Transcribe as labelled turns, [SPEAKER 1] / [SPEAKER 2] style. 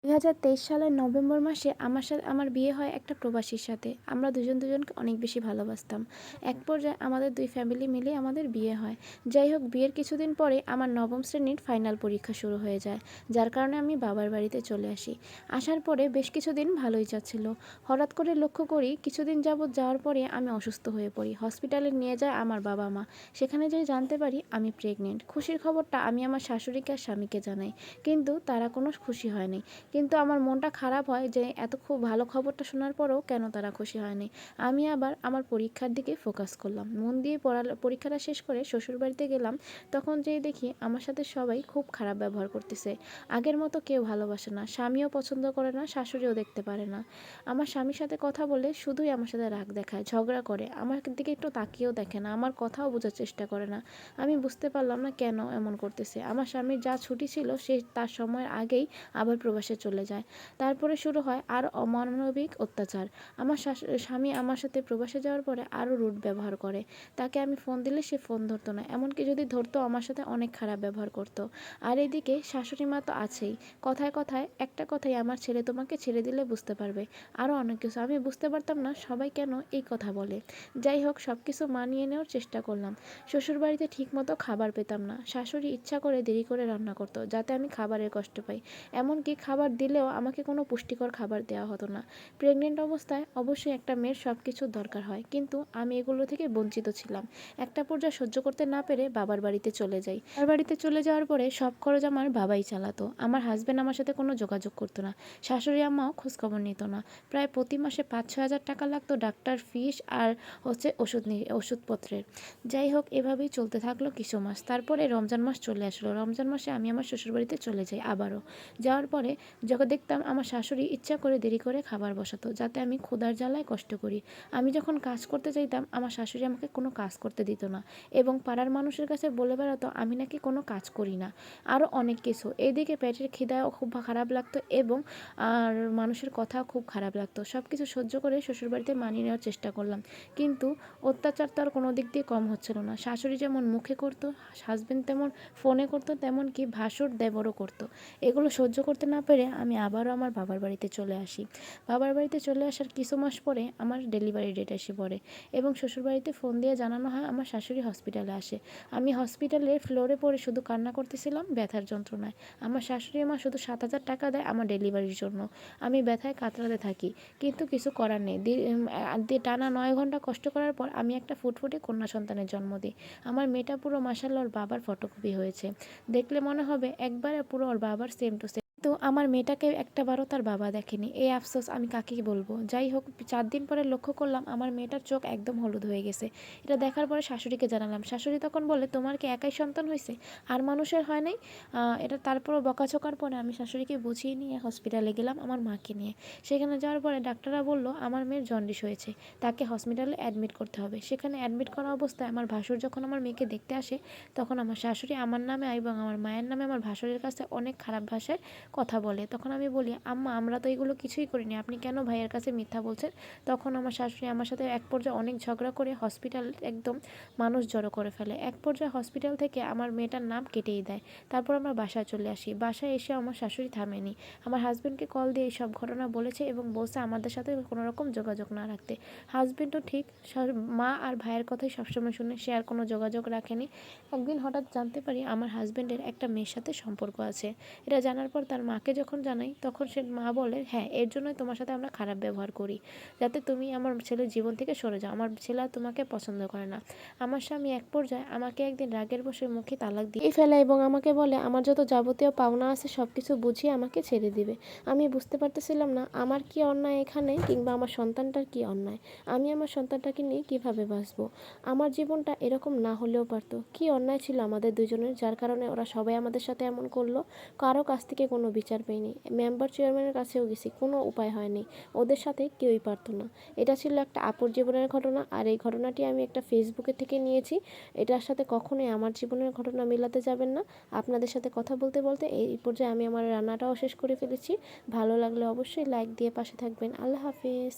[SPEAKER 1] 2023 সালের নভেম্বর মাসে আমার বিয়ে হয় একটা প্রবাসীর সাথে। আমরা দুজনকে অনেক বেশি ভালোবাসতাম। এক পর্যায়ে আমাদের 2 ফ্যামিলি মিলে আমাদের বিয়ে হয়। যাই হোক, বিয়ের কিছুদিন পরে আমার 9ম শ্রেণীর ফাইনাল পরীক্ষা শুরু হয়ে যায়। যার কারণে আমি বাবার বাড়িতে চলে আসি। আসার পরে বেশ কিছুদিন ভালোই যাচ্ছিল। হঠাৎ করে লক্ষ্য করি কিছুদিন যাবৎ যাওয়ার পরে আমি অসুস্থ হয়ে পড়ি। হসপিটালে নিয়ে যায় আমার বাবা-মা। সেখানে যেয়ে জানতে পারি আমি প্রেগনেন্ট। খুশির খবরটা আমি আমার শাশুড়িকে আর স্বামীকে জানাই। কিন্তু তারা কোনো খুশি হয়নি। কিন্তু আমার মনটা খারাপ হয় যে এত খুব ভালো খবরটা শোনার পরেও কেন তারা খুশি হয়নি। আমি আবার আমার পরীক্ষার দিকে ফোকাস করলাম। মন দিয়ে পরীক্ষাটা শেষ করে শ্বশুরবাড়িতে গেলাম। তখন যেই দেখি আমার সাথে সবাই খুব খারাপ ব্যবহার করতেছে। আগের মতো কেউ ভালোবাসে না, স্বামীও পছন্দ করে না, শাশুড়িও দেখতে পারে না। আমার স্বামীর সাথে কথা বলে শুধুই আমার সাথে রাগ দেখায়, ঝগড়া করে, আমার দিকে একটু তাকিয়েও দেখে না, আমার কথাও বোঝার চেষ্টা করে না। আমি বুঝতে পারলাম না কেন এমন করতেছে। আমার স্বামীর যা ছুটি ছিল সে তার সময়ের আগেই আবার প্রবাসে চলে যায়। তারপরে শুরু হয় আর অমানবিক অত্যাচার। আমার স্বামী আমার সাথে প্রবাসে যাওয়ার পরে আরও রুড ব্যবহার করে। তাকে আমি ফোন দিলে সে ফোন ধরতো না, এমনকি যদি ধরতো আমার সাথে অনেক খারাপ ব্যবহার করতো। আর এদিকে শাশুড়ি মা তো আছেই, কথায় কথায় একটা কথাই, আমার ছেলে তোমাকে ছেড়ে দিলে বুঝতে পারবে, আরও অনেক কিছু। আমি বুঝতে পারতাম না সবাই কেন এই কথা বলে। যাই হোক, সব কিছু মানিয়ে নেওয়ার চেষ্টা করলাম। শ্বশুরবাড়িতে ঠিকমতো খাবার পেতাম না। শাশুড়ি ইচ্ছা করে দেরি করে রান্না করতো যাতে আমি খাবারের কষ্ট পাই। এমনকি খাবার দিলেও আমাকে কোনো পুষ্টিকর খাবার দেওয়া হতো না। প্রেগনেন্ট অবস্থায় অবশ্যই একটা মেয়ের সব কিছুর দরকার হয়, কিন্তু আমি এগুলো থেকে বঞ্চিত ছিলাম। একটা পর্যায়ে সহ্য করতে না পেরে বাবার বাড়িতে চলে যাই। বাবার বাড়িতে চলে যাওয়ার পরে সব খরচ আমার বাবাই চালাতো। আমার হাজব্যান্ড আমার সাথে কোনো যোগাযোগ করতো না। শাশুড়ি আম্মাও খোঁজখবর নিত না। প্রায় প্রতি মাসে 5-6 হাজার টাকা লাগতো ডাক্তার ফিস আর ওষুধপত্রের। যাই হোক, এভাবেই চলতে থাকলো কিছু মাস। তারপরে রমজান মাস চলে আসলো। রমজান মাসে আমি আমার শ্বশুরবাড়িতে চলে যাই আবারও। যাওয়ার পরে যখন দেখতাম আমার শাশুড়ি ইচ্ছা করে দেরি করে খাবার বসাতো যাতে আমি ক্ষুধার জ্বালায় কষ্ট করি। আমি যখন কাজ করতে চাইতাম আমার শাশুড়ি আমাকে কোনো কাজ করতে দিত না এবং পাড়ার মানুষের কাছে বলে বেড়াতো আমি নাকি কোনো কাজ করি না। আরও অনেক কিছু। এইদিকে পেটের খিদাও খুব খারাপ লাগতো এবং আর মানুষের কথাও খুব খারাপ লাগতো। সব কিছু সহ্য করে শ্বশুরবাড়িতে মানিয়ে নেওয়ার চেষ্টা করলাম, কিন্তু অত্যাচার তো আর কোনো দিক দিয়ে কম হচ্ছিল না। শাশুড়ি যেমন মুখে করতো, হাজবেন্ড তেমন ফোনে করতো, তেমন কি ভাসুর দেবরও করতো। এগুলো সহ্য করতে না পেরে আমি আবারও আমার বাবার বাড়িতে চলে আসি। বাবার বাড়িতে চলে আসার কিছু মাস পরে আমার ডেলিভারি ডেট এসে পড়ে এবং শ্বশুরবাড়িতে ফোন দিয়ে জানানো হয় আমার শাশুড়ি হসপিটালে আসে। আমি হসপিটালের ফ্লোরে পড়ে শুধু কান্না করতেছিলাম ব্যথার যন্ত্রণায়। আমার শাশুড়ি মা শুধু 7,000 টাকা দেয় আমার ডেলিভারির জন্য। আমি ব্যথায় কাতরাতে থাকি, কিন্তু কিছু করার নেই। টানা 9 ঘন্টা কষ্ট করার পর আমি একটা ফুটফুটে কন্যা সন্তানের জন্ম দিই। আমার মেয়েটা পুরো মাশাআল্লাহ ওর বাবার ফটোকপি হয়েছে। দেখলে মনে হবে একবারে পুরো ওর বাবার সেম টু সেম। তো আমার মেয়েটাকে একটাবারও তার বাবা দেখেনি। এই আফসোস আমি কাকে বলবো। যাই হোক, 4 দিন পরে লক্ষ্য করলাম আমার মেয়েটার চোখ একদম হলুদ হয়ে গেছে। এটা দেখার পরে শাশুড়িকে জানালাম। শাশুড়ি তখন বলে তোমার কি একাই সন্তান হয়েছে, আর মানুষের হয় নাই? এটা তারপরও বকাঝকার পরে আমি শাশুড়িকে বুঝিয়ে নিয়ে হসপিটালে গেলাম আমার মাকে নিয়ে। সেখানে যাওয়ার পরে ডাক্তাররা বলল আমার মেয়ের জন্ডিস হয়েছে, তাকে হসপিটালে অ্যাডমিট করতে হবে। সেখানে অ্যাডমিট করা অবস্থায় আমার ভাসুর যখন আমার মেয়েকে দেখতে আসে, তখন আমার শাশুড়ি আমার নামে এবং আমার মায়ের নামে আমার ভাসুরের কাছে অনেক খারাপ ভাষায় কথা বলে। তখন আমি বলি আম্মা আমরা তো এগুলো কিছুই করিনি, আপনি কেন ভাইয়ের কাছে মিথ্যা বলছেন? তখন আমার শাশুড়ি আমার সাথে এক পর্যায়ে অনেক ঝগড়া করে হসপিটাল একদম মানুষ জড়ো করে ফেলে। এক পর্যায়ে হসপিটাল থেকে আমার মেয়েটার নাম কেটেই দেয়। তারপর আমরা বাসায় চলে আসি। বাসায় এসে আমার শাশুড়ি থামেনি, আমার হাজব্যান্ডকে কল দিয়ে এইসব ঘটনা বলেছে এবং বলছে আমাদের সাথে কোনো রকম যোগাযোগ না রাখতে। হাজব্যান্ডও ঠিক মা আর ভাইয়ের কথাই সবসময় শুনে, সে আর কোনো যোগাযোগ রাখেনি। একদিন হঠাৎ জানতে পারি আমার হাজব্যান্ডের একটা মেয়ের সাথে সম্পর্ক আছে। এটা জানার পর তার মাকে যখন জানাই, তখন সে মা বলে হ্যাঁ এর জন্যই তোমার সাথে আমরা খারাপ ব্যবহার করি, যাতে তুমি আমার ছেলের জীবন থেকে সরে যাও। আমার ছেলে আর তোমাকে পছন্দ করে না। আমার স্বামী এক পর্যায়ে আমাকে একদিন রাগের বসে মুখে তালাক দিয়ে ফেলে এবং আমাকে বলে আমার যত যাবতীয় পাওনা আছে সব কিছু বুঝিয়ে আমাকে ছেড়ে দিবে। আমি বুঝতে পারতেছিলাম না আমার কি অন্যায় এখানে, কিংবা আমার সন্তানটার কি অন্যায়। আমি আমার সন্তানটাকে নিয়ে কিভাবে বাঁচবো? আমার জীবনটা এরকম না হলেও পারতো। কি অন্যায় ছিল আমাদের দুজনের, যার কারণে ওরা সবাই আমাদের সাথে এমন করলো? কারো কাছ থেকে কোনো বিচার পাইনি, মেম্বার চেয়ারম্যানের কাছেও গেছি, কোনো উপায় হয়নি। ওদের সাথে কেউই পারতো না। এটা ছিল একটা আপুর জীবনের ঘটনা, আর এই ঘটনাটি আমি একটা ফেসবুকে থেকে নিয়েছি। এটার সাথে কখনোই আমার জীবনের ঘটনা মেলাতে যাবেন না। আপনাদের সাথে কথা বলতে বলতে এই পর্যায়ে আমি আমার রান্নাটাও শেষ করে ফেলেছি। ভালো লাগলে অবশ্যই লাইক দিয়ে পাশে থাকবেন। আল্লাহ হাফিজ।